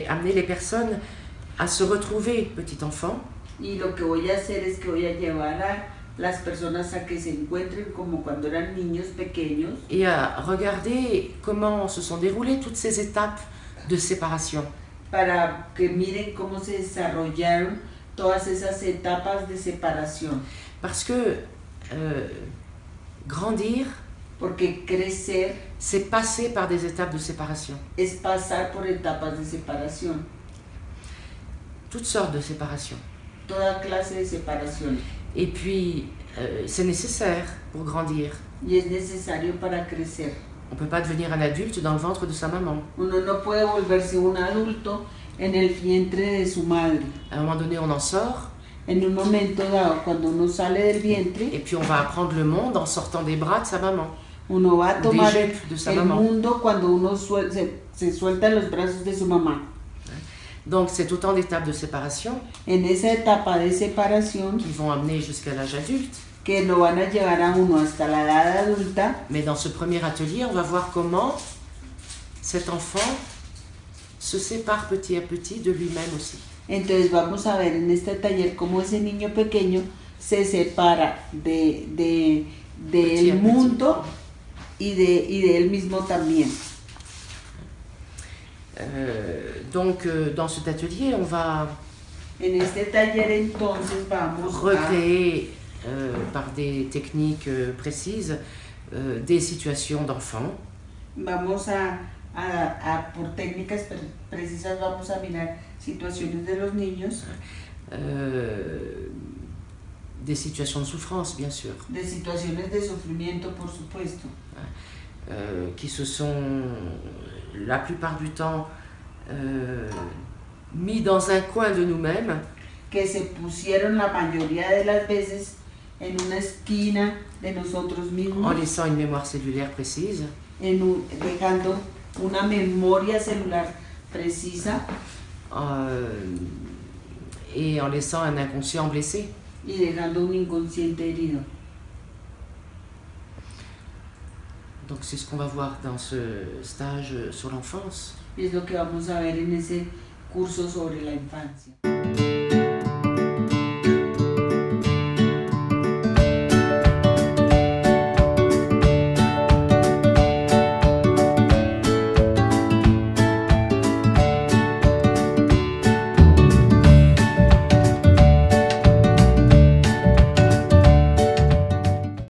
amener les personnes à se retrouver petit enfant. Y lo que voy a hacer es que voy a llevar a las personas a que se encuentren como cuando eran niños pequeños. Et à regarder comment se sont déroulées toutes ces étapes de séparation. Para que miren cómo se desarrollaron todas esas etapas de separación. Parce que grandir, Porque crecer c'est passer par des étapes de séparation. es pasar por etapas de separación. Toutes sortes de séparation. Toda clase de separación. Et puis, c'est nécessaire pour grandir. Y es necesario para crecer. On ne peut pas devenir un adulte dans le ventre de sa maman. Uno no puede volverse un adulto en el vientre de su madre. À un moment donné, on en sort. En un momento dado, cuando uno sale del vientre, Et puis on va apprendre le monde en sortant des bras de sa maman. uno va a tomar de sa el maman. mundo cuando uno se suelta en los brazos de su mamá. Donc c'est autant d'étapes de séparation En esa etapa de separación qui vont amener jusqu'à l'âge adulte. que lo van a llevar a uno hasta la edad adulta. Mais dans ce premier atelier, on va voir comment cet enfant se sépare petit à petit de lui-même aussi. Entonces vamos a ver en este taller cómo ese niño pequeño se separa del mundo y de él mismo también. Donc dans cet atelier, on va En este taller entonces vamos recréer par des techniques précises des situations d'enfants. Vamos por técnicas precisas, vamos a mirar situaciones de los niños. Des situations de souffrance, bien sûr. De situaciones de sufrimiento, por supuesto. Qui se sont, la plupart du temps, mis dans un coin de nous-mêmes. Que se pusieron la mayoría de las veces en una esquina de nosotros mismos. En laissant une mémoire cellulaire précise. Dejando una memoria celular precisa. Et en laissant un inconscient blessé. Y dejando un inconsciente herido. Donc c'est ce qu'on va voir dans ce stage sur l'enfance. Es lo que vamos a ver en ese curso sobre la infancia.